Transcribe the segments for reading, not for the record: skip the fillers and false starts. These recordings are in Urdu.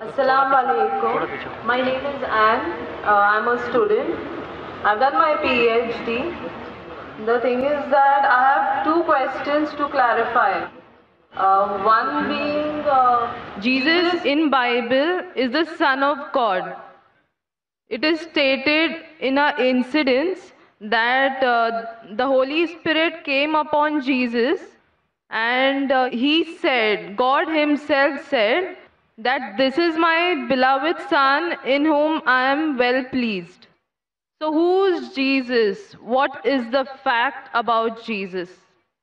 Assalamu alaikum. My name is Anne. I'm a student. I've done my PhD. The thing is that I have two questions to clarify. One being, Jesus in Bible is the Son of God. It is stated in an incident that the Holy Spirit came upon Jesus and he said, God himself said, that this is my beloved Son in whom I am well pleased. So who's Jesus? What is the fact about Jesus?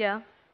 Yeah.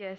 Yes.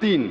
3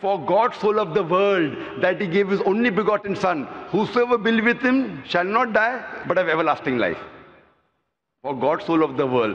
For God so loved the world that he gave his only begotten son, whosoever believeth him shall not die but have everlasting life. For God so loved the world,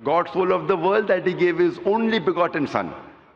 God so loved the world that he gave his only begotten son,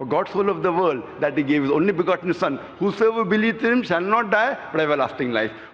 For God so loved the world that he gave his only begotten son, whosoever believes in him shall not die but have everlasting life.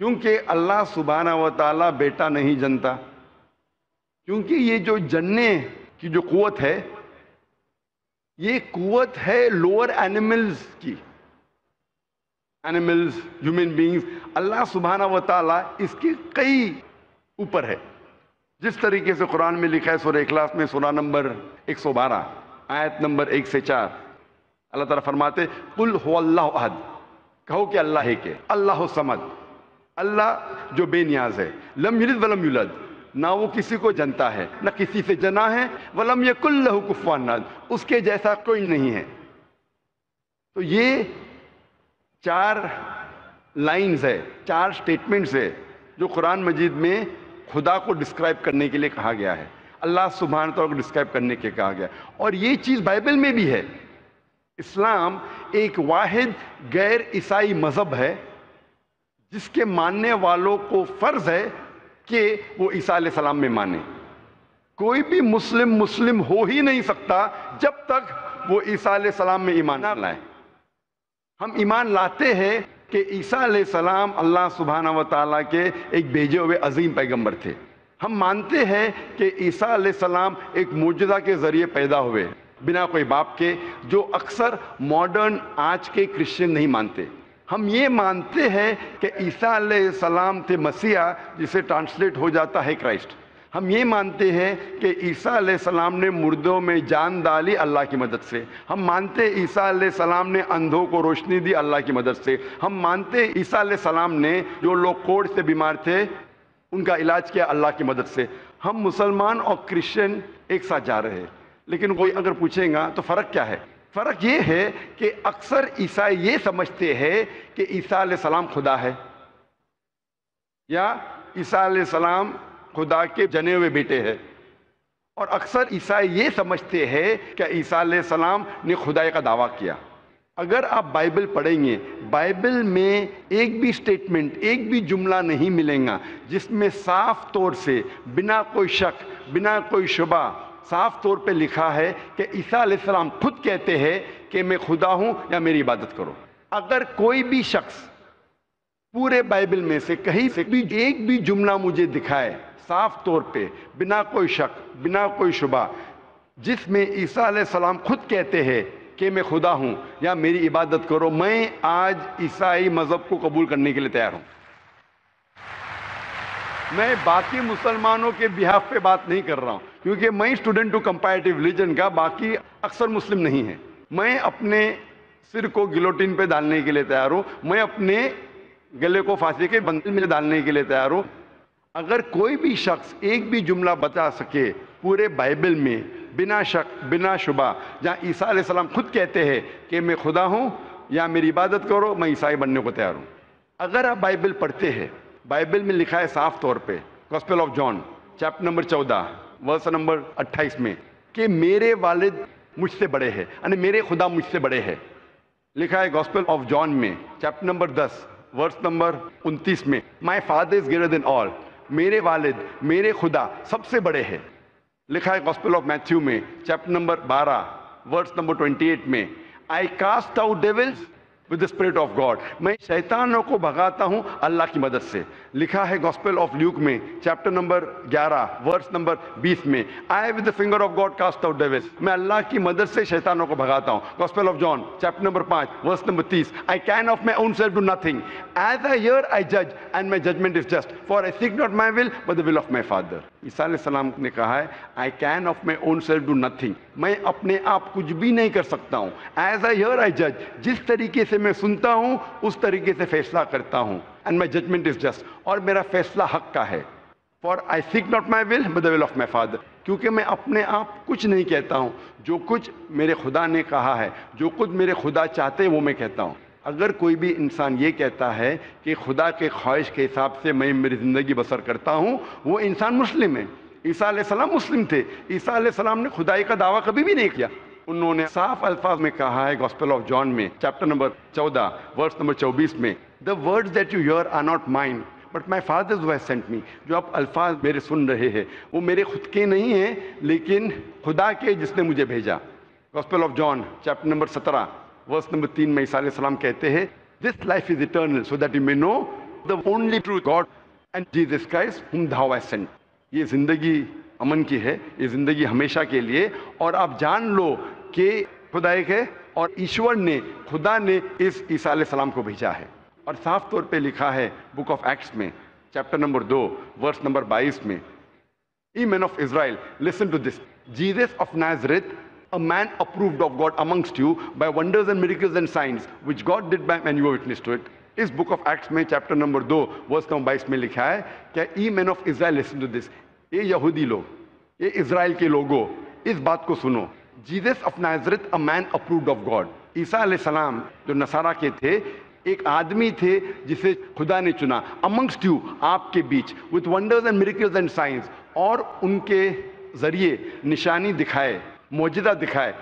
کیونکہ اللہ سبحانہ و تعالیٰ بیٹا نہیں جنتا، کیونکہ یہ جو جننے کی جو قوت ہے یہ قوت ہے لوور اینیملز کی، اینیملز، ہیومن بینگز، اللہ سبحانہ و تعالیٰ اس کے کئی اوپر ہے. جس طریقے سے قرآن میں لکھا ہے سورہ اخلاص میں سورہ نمبر 112 آیت نمبر 1 سے 4، اللہ تعالیٰ فرماتے قل هو اللہ احد، کہو کہ اللہ ایک ہے، اللہ الصمد، اللہ جو بے نیاز ہے، لم یلد ولم یولد، نہ وہ کسی کو جنتا ہے نہ کسی سے جنا ہے، ولم یکن لہ کفوا احد، اس کے جیسا کوئی نہیں ہے. تو یہ 4 لائنز ہے، 4 سٹیٹمنٹس ہے جو قرآن مجید میں خدا کو ڈسکرائب کرنے کے لیے کہا گیا ہے، اللہ سبحانہ تعالیٰ کو ڈسکرائب کرنے کے کہا گیا. اور یہ چیز بائبل میں بھی ہے. اسلام ایک واحد غیر عیسائی مذہب ہے جس کے ماننے والوں کو فرض ہے کہ وہ عیسیٰ علیہ السلام میں مانے. کوئی بھی مسلم ہو ہی نہیں سکتا جب تک وہ عیسیٰ علیہ السلام میں ایمان نہ لائے. ہم ایمان لاتے ہیں کہ عیسیٰ علیہ السلام اللہ سبحانہ و تعالیٰ کے ایک بھیجے ہوئے عظیم پیغمبر تھے. ہم مانتے ہیں کہ عیسیٰ علیہ السلام ایک معجزہ کے ذریعے پیدا ہوئے بنا کوئی باپ کے، جو اکثر ماڈرن آج کے کرسچن نہیں مانتے. ہم یہ مانتے ہیں کہ عیسیٰ علیہ السلام تھے مسیح، جسے ٹرانسلیٹ ہو جاتا ہے کرائسٹ. ہم یہ مانتے ہیں کہ عیسیٰ علیہ السلام نے مردوں میں جان ڈالی اللہ کی مدد سے. ہم مانتے ہیں عیسیٰ علیہ السلام نے اندھوں کو روشنی دی اللہ کی مدد سے. ہم مانتے ہیں عیسیٰ علیہ السلام نے جو لوگ کوڑھ سے بیمار تھے ان کا علاج کیا اللہ کی مدد سے. ہم مسلمان اور کرسچن ایک ساتھ جا رہے ہیں. لیکن کوئی اگر پوچھیں گا تو فرق کیا ہے؟ فرق یہ ہے کہ اکثر عیسائی یہ سمجھتے ہیں کہ عیسیٰ علیہ السلام خدا ہے، یا عیسیٰ علیہ السلام خدا کے جنے ہوئے بیٹے ہیں. اور اکثر عیسائی یہ سمجھتے ہیں کہ عیسیٰ علیہ السلام نے خدائی کا دعویٰ کیا. اگر آپ بائبل پڑھیں گے، بائبل میں ایک بھی سٹیٹمنٹ، ایک بھی جملہ نہیں ملے گا جس میں صاف طور سے بنا کوئی شک، بنا کوئی شبہ صاف طور پہ لکھا ہے کہ عیسیٰ علیہ السلام خود کہتے ہیں کہ میں خدا ہوں یا میری عبادت کرو. اگر کوئی بھی شخص پورے بائبل میں سے کہیں سے بھی ایک بھی جملہ مجھے دکھائے صاف طور پہ بنا کوئی شک، بنا کوئی شبہ، جس میں عیسیٰ علیہ السلام خود کہتے ہیں کہ میں خدا ہوں یا میری عبادت کرو، میں آج عیسائی مذہب کو قبول کرنے کے لیے تیار ہوں. میں باقی مسلمانوں کے بہاف پہ بات نہیں کر رہا ہوں، کیونکہ میں اسٹوڈنٹ ہوں کمپیریٹیو ریلیجن کا، باقی اکثر مسلم نہیں ہیں. میں اپنے سر کو گلوٹین پہ ڈالنے کے لیے تیار ہوں، میں اپنے گلے کو پھانسی کے بندل میں ڈالنے کے لیے تیار ہوں. اگر کوئی بھی شخص ایک بھی جملہ بتا سکے پورے بائبل میں بنا شک، بنا شبہ، جہاں عیسیٰ علیہ السلام خود کہتے ہیں کہ میں خدا ہوں یا میری عبادت کرو، میں عیسائی بننے کو تیار ہوں. اگر آپ بائبل پڑھتے ہیں، بائبل میں لکھا ہے صاف طور پہ، gospel of John chapter number 14 verse number 28 میں، کہ میرے والد مجھ سے بڑے ہیں، یعنی میرے خدا مجھ سے بڑے ہیں. لکھا ہے گاسپل آف جان میں چیپٹر نمبر 10 ورس نمبر 29 میں، my father is greater than آل، میرے والد، میرے خدا سب سے بڑے ہیں. لکھا ہے گاسپل آف میتھیو میں چیپٹر نمبر 12 ورس نمبر 28 میں، I cast out devils with the spirit of God، میں شیطانوں کو بھگاتا ہوں اللہ کی مدد سے. لکھا ہے گاسپل آف لیوک میں چیپٹر نمبر 11 ورس نمبر 20 میں، I with the finger of God cast out devils، میں اللہ کی مدد سے شیطانوں کو بھگاتا ہوں. Gospel of John chapter number 5 verse number 30، I can of my own self do nothing، as I hear I judge and my judgment is just، for I seek not my will but the will of my Father. عیسیٰ علیہ السلام نے کہا ہے I can of my own self do nothing، میں اپنے آپ کچھ بھی نہیں کر سکتا ہوں. As I hear I judge، جس طریقے سے میں سنتا ہوں اس طریقے سے فیصلہ کرتا ہوں. And my judgment is just، اور میرا فیصلہ حق کا ہے. For I seek not my will but the will of my Father، کیونکہ میں اپنے آپ کچھ نہیں کہتا ہوں، جو کچھ میرے خدا نے کہا ہے، جو کچھ میرے خدا چاہتے ہیں وہ میں کہتا ہوں. اگر کوئی بھی انسان یہ کہتا ہے کہ خدا کے خواہش کے حساب سے میں میری زندگی بسر کرتا ہوں، وہ انسان مسلم ہے. عیسیٰ علیہ السلام مسلم تھے. عیسیٰ علیہ السلام نے خدائی کا دعویٰ کبھی بھی نہیں کیا. انہوں نے صاف الفاظ میں کہا ہے گاسپل آف جان میں چیپٹر نمبر 14 ورس نمبر 24 میں، The words that you hear are not mine but my Father who has sent me، جو آپ الفاظ میرے سن رہے ہیں وہ میرے خود کے نہیں ہیں لیکن خدا کے جس نے مجھے بھیجا. Gospel of John chapter number 17 verse number 3 میں عیسیٰ علیہ السلام کہتے ہیں، This life is eternal so that you may know the only true God and Jesus Christ whom thou hast sent. یہ زندگی امن کی ہے, یہ زندگی ہمیشہ کے لیے. اور آپ جان لو کہ خدا ایک ہے اور ایشور نے, خدا نے اس عیسیٰ علیہ السلام کو بھیجا ہے. اور صاف طور پہ لکھا ہے بک آف ایکٹس میں چیپٹر نمبر 2 ورس نمبر 22 میں, Ye men of Israel, listen to this. Jesus of Nazareth, a man approved of God amongst you by wonders and miracles and signs, which God did by him, and you are witness to it. اس بک آف ایکٹس میں چیپٹر نمبر 2 ورس نمبر 22 میں لکھا ہے کہ ای مین of Israel listen to this, یہ یہودی لوگ, یہ اسرائیل کے لوگوں, اس بات کو سنو. Jesus of Nazareth, a man approved of God. عیسیٰ علیہ السلام جو نصارہ کے تھے, ایک آدمی تھے جسے خدا نے چنا, amongst you, آپ کے بیچ, with wonders and miracles and signs, اور ان کے ذریعے نشانی دکھائے, معجزہ دکھائے,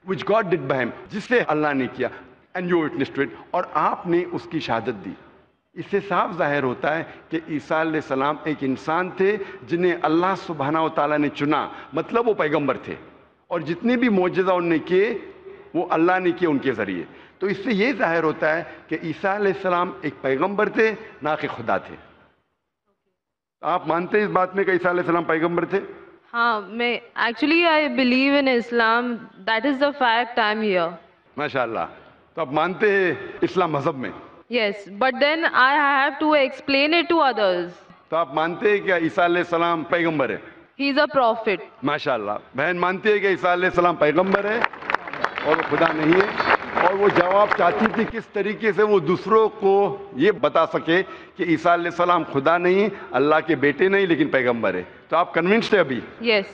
which God did by him, جس سے اللہ نے کیا, and you witness to it, اور آپ نے اس کی شہادت دی. اس سے صاف ظاہر ہوتا ہے کہ عیسیٰ علیہ السلام ایک انسان تھے جنہیں اللہ سبحانہ و تعالیٰ نے چنا, مطلب وہ پیغمبر تھے, اور جتنے بھی معجزہ انہوں نے کیے وہ اللہ نے کیے ان کے ذریعے. تو اس سے یہ ظاہر ہوتا ہے کہ عیسیٰ علیہ السلام ایک پیغمبر تھے, نہ کہ خدا تھے. آپ مانتے ہیں اس بات میں کہ عیسیٰ علیہ السلام پیغمبر تھے؟ ہاں, میں actually I believe in Islam, that is the fact I am here. ماشاء اللہ. تو آپ مانتے ہیں اسلام مذہب میں؟ Yes, but then I have to explain it to others. تو آپ مانتے ہیں کہ عیسیٰ علیہ السلام پیغمبر ہے؟ ہی از اے پروفٹ. ماشاء اللہ. بہن مانتی ہے کہ عیسیٰ علیہ السلام پیغمبر ہے اور وہ خدا نہیں ہے, اور وہ جواب چاہتی تھی کس طریقے سے وہ دوسروں کو یہ بتا سکے کہ عیسیٰ علیہ السلام خدا نہیں, اللہ کے بیٹے نہیں, لیکن پیغمبر ہے. تو آپ کنونسڈ ہے ابھی؟ یس.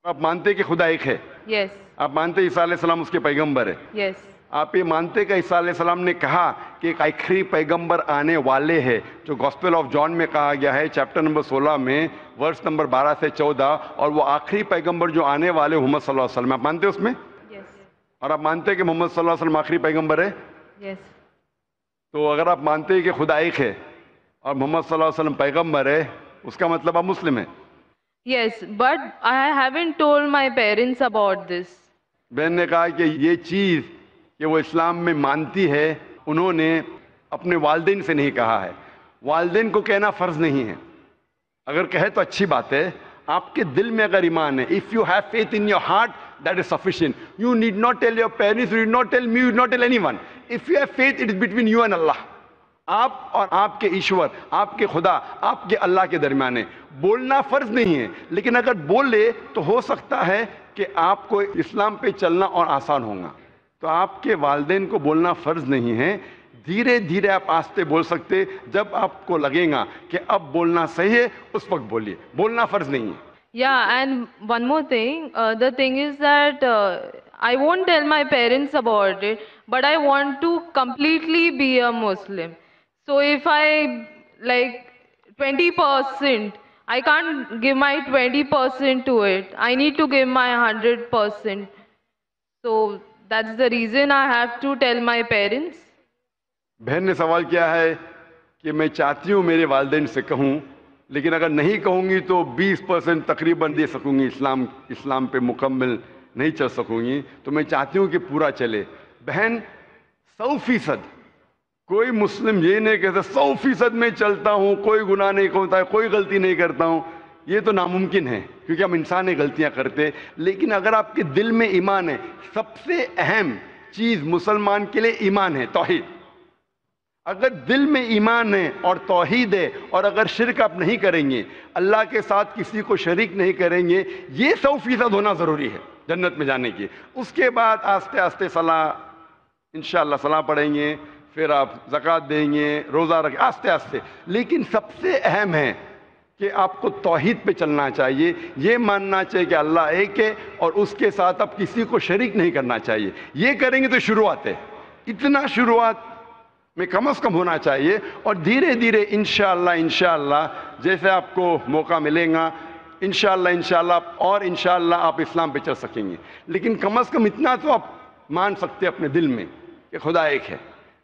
آپ مانتے کہ خدا ایک ہے؟ یس. آپ مانتے عیسیٰ علیہ السلام اس کے پیغمبر ہے؟ یس. آپ یہ مانتے کہ عیسیٰ علیہ السلام نے کہا کہ ایک آخری پیغمبر آنے والے ہیں, جو گاسپل آف جان میں کہا گیا ہے چیپٹر نمبر 16 میں ورس نمبر 12 سے 14, اور وہ آخری پیغمبر جو آنے والے محمد صلی اللہ علیہ وسلم, آپ مانتے اس میں؟ یس. اور آپ مانتے کہ محمد صلی اللہ علیہ وسلم آخری پیغمبر ہے؟ یس. تو اگر آپ مانتے ہیں کہ خدا ایک ہے اور محمد صلی اللہ علیہ وسلم پیغمبر ہے, اس کا مطلب آپ مسلم ہیں. Yes, but I haven't told my parents about this. بہن نے کہا کہ یہ چیز کہ وہ اسلام میں مانتی ہے, انہوں نے اپنے والدین سے نہیں کہا ہے. والدین کو کہنا فرض نہیں ہے, اگر کہے تو اچھی بات ہے. آپ کے دل میں اگر ایمان ہے, if you have faith in your heart, that is sufficient. You need not tell your parents, you need not tell me, you need not tell anyone. If you have faith, it is between you and Allah. آپ اور آپ کے ایشور, آپ کے خدا, آپ کے اللہ کے درمیان ہے. بولنا فرض نہیں ہے, لیکن اگر بول لے تو ہو سکتا ہے کہ آپ کو اسلام پہ چلنا اور آسان ہوگا. تو آپ کے والدین کو بولنا فرض نہیں ہے, دھیرے دھیرے آپ آہستہ بول سکتے. جب آپ کو لگے گا کہ اب بولنا صحیح ہے, اس وقت بولیے, بولنا فرض نہیں ہے. Yeah, and one more thing. The thing is that I won't tell my parents about it, but I want to completely be a Muslim. So if I like 20%, I can't give my 20% to it. I need to give my 100%. So that's the reason I have to tell my parents. بہن نے سوال کیا ہے کہ میں چاہتی ہوں میرے والدین سے کہوں, لیکن اگر نہیں کہوں گی تو 20% تقریباً دے سکوں گی, اسلام پہ مکمل نہیں چل سکوں گی. تو میں چاہتی ہوں کہ پورا چلے. بہن 100%, کوئی مسلم یہ نہیں کہتا 100% میں چلتا ہوں, کوئی گناہ نہیں کرتا, کوئی غلطی نہیں کرتا ہوں. یہ تو ناممکن ہے, کیونکہ ہم انسان غلطیاں کرتے. لیکن اگر آپ کے دل میں ایمان ہے, سب سے اہم چیز مسلمان کے لیے ایمان ہے, توحید. اگر دل میں ایمان ہے اور توحید ہے, اور اگر شرک آپ نہیں کریں گے, اللہ کے ساتھ کسی کو شریک نہیں کریں گے, یہ 100% ہونا ضروری ہے جنت میں جانے کی. اس کے بعد آہستہ آہستہ صلاح, انشاءاللہ صلاح پڑھیں گے, پھر آپ زکوٰۃ دیں گے, روزہ رکھیں, آہستہ آہستہ. لیکن سب سے اہم ہے کہ آپ کو توحید پہ چلنا چاہیے, یہ ماننا چاہیے کہ اللہ ایک ہے, اور اس کے ساتھ آپ کسی کو شریک نہیں کرنا چاہیے. یہ کریں گے تو شروعات ہے, اتنا شروعات میں کم از کم ہونا چاہیے. اور دھیرے دھیرے انشاءاللہ جیسے آپ کو موقع ملے گا, انشاءاللہ اور انشاءاللہ آپ اسلام پہ چل سکیں گے. لیکن کم از کم اتنا تو آپ مان سکتے اپنے دل میں کہ خدا ایک ہے,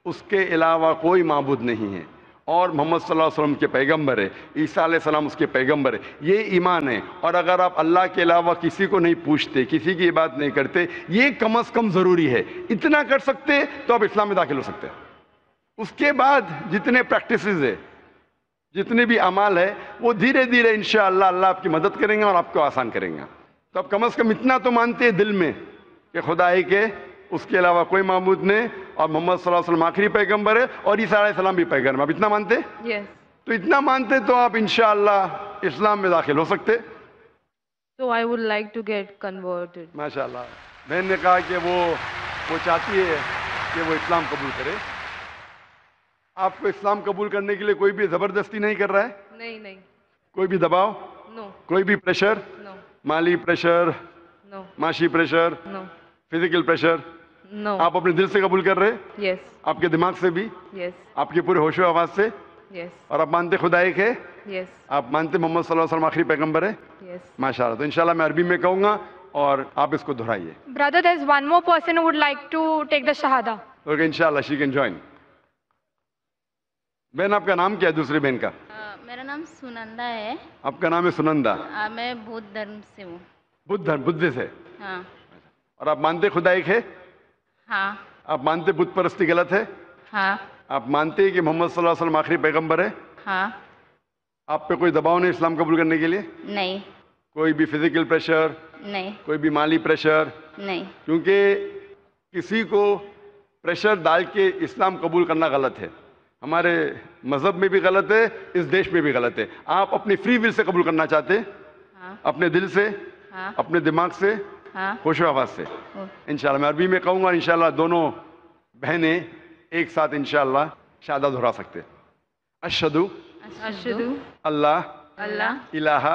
اس کے علاوہ کوئی معبود نہیں ہے, اور محمد صلی اللہ علیہ وسلم کے پیغمبر ہے، عیسیٰ علیہ السلام اس کے پیغمبر ہے، یہ ایمان ہے. اور اگر آپ اللہ کے علاوہ کسی کو نہیں پوچھتے، کسی کی عبادت نہیں کرتے، یہ کم از کم ضروری ہے. اتنا کر سکتے تو آپ اسلام میں داخل ہو سکتے ہیں. اس کے بعد جتنے پریکٹسز ہے، جتنے بھی اعمال ہے، وہ دھیرے دھیرے انشاءاللہ اللہ آپ کی مدد کریں گے اور آپ کو آسان کریں گے. تو آپ کم از کم اتنا تو مانتے ہیں دل میں کہ خدا ایک ہے، اس کے علاوہ کوئی معبود نہیں، اور محمد صلی اللہ علیہ وسلم آخری پیغمبر ہے اور عیسیٰ علیہ السلام بھی پیغمبر. آپ اتنا مانتے؟ Yes. تو اتنا مانتے تو آپ انشاءاللہ اسلام میں داخل ہو سکتے. So I would like to get converted. ماشاءاللہ. بہن نے کہا کہ وہ چاہتی ہے کہ وہ اسلام قبول کرے. آپ کو اسلام قبول کرنے کے لیے کوئی بھی زبردستی نہیں کر رہا ہے؟ نہیں. کوئی بھی دباؤ، No. کوئی بھی پریشر، No. مالی پریشر، No. معاشی pressure, No. Physical pressure, No. آپ اپنے دل سے قبول کر رہے؟ Yes. آپ کے دماغ سے بھی، Yes. آپ کے پورے ہوش و آواز سے؟ Yes. اور آپ مانتے خدا ایک ہے؟ Yes. آپ مانتے محمد صلی اللہ علیہ وسلم آخری پیغمبر ہے؟ Yes. ماشاءاللہ. تو انشاءاللہ میں عربی میں کہوں گا اور آپ اس کو دہرائیے. Brother, there's one more person who would like to take the Shahada. Okay انشاءاللہ شی کین جوائن. بہن آپ کا نام کیا ہے دوسری بہن کا؟ میرا نام سنندا ہے. آپ کا نام ہے سنندا. میں بودھ دھرم سے ہوں. بدھ سے. ہاں. اور آپ مانتے خدا ایک ہے؟ ہاں. آپ مانتے بت پرستی غلط ہے؟ ہاں. آپ مانتے کہ محمد صلی اللہ علیہ وسلم آخری پیغمبر ہے؟ ہاں. آپ پہ کوئی دباؤ نہیں اسلام قبول کرنے کے لیے؟ نہیں. کوئی بھی فزیکل پریشر، نہیں. کوئی بھی مالی پریشر؟ نہیں. کیونکہ کسی کو پریشر ڈال کے اسلام قبول کرنا غلط ہے. ہمارے مذہب میں بھی غلط ہے، اس دیش میں بھی غلط ہے. آپ اپنی فری ول سے قبول کرنا چاہتے، ہاں. اپنے دل سے، ہاں. اپنے دماغ سے، ہاں. ہوش و آواز سے. انشاءاللہ میں عربی میں کہوں گا، انشاءاللہ دونوں بہنیں ایک ساتھ انشاءاللہ شہادہ دہرا سکتے. اشہدو Ashhadu اللہ Allah الہ ilaha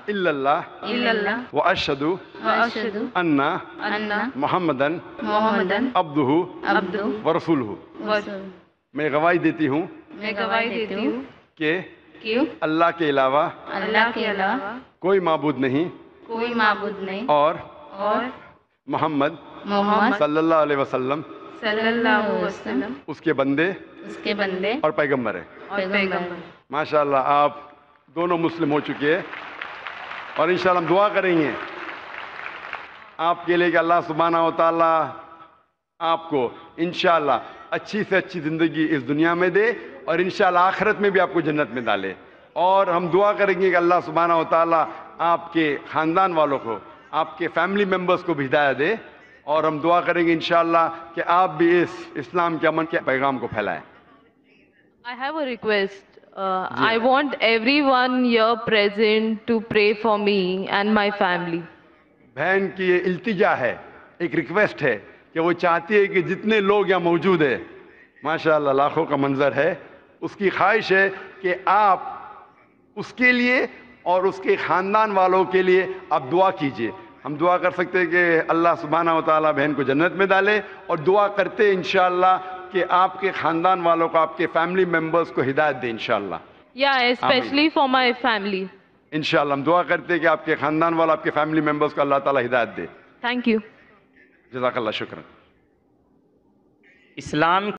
الا اللہ illallah واشہدو و اشہدو انہ anna محمدن محمدن عبدہ abdu ورسولہ. wa میں گواہی دیتی ہوں میں گواہی دیتی ہوں کہ کہ اللہ کے علاوہ اللہ کے علاوہ کوئی معبود نہیں کوئی معبود نہیں اور اور محمد محمد صلی اللہ علیہ وسلم صلی اللہ علیہ وسلم اس کے بندے اس کے بندے اور پیغمبر ہے. اور پیغمبر. ماشاءاللہ آپ دونوں مسلم ہو چکے ہیں اور انشاءاللہ ہم دعا کریں گے آپ کے لیے کہ اللہ سبحانہ و تعالیٰ آپ کو انشاءاللہ اچھی سے اچھی زندگی اس دنیا میں دے اور انشاءاللہ آخرت میں بھی آپ کو جنت میں ڈالے. اور ہم دعا کریں گے کہ اللہ سبحانہ و تعالیٰ آپ کے خاندان والوں کو، آپ کے فیملی ممبرز کو بھی ہدایت دے. اور ہم دعا کریں گے انشاءاللہ کہ آپ بھی اس اسلام کے امن کے پیغام کو پھیلائیں. I have a request. I want everyone here present to pray for me and my family. بہن کی یہ التجا ہے، ایک ریکویسٹ ہے کہ وہ چاہتی ہے کہ جتنے لوگ یہاں موجود ہیں، ماشاءاللہ لاکھوں کا منظر ہے، اس کی خواہش ہے کہ آپ اس کے لیے اور اس کے خاندان والوں کے لیے آپ دعا کیجئے. ہم دعا کر سکتے ہیں کہ اللہ سبحانہ و تعالیٰ بہن کو جنت میں ڈالے، اور دعا کرتے انشاءاللہ کہ آپ کے خاندان والوں کو، آپ کے فیملی ممبرز کو ہدایت دے انشاءاللہ. Yeah, especially for my family. انشاءاللہ ہم دعا کرتے ہیں کہ آپ کے خاندان والوں، آپ کے فیملی ممبرز کو اللہ تعالیٰ ہدایت دے. Thank you. جزاک اللہ، شکرا. اسلام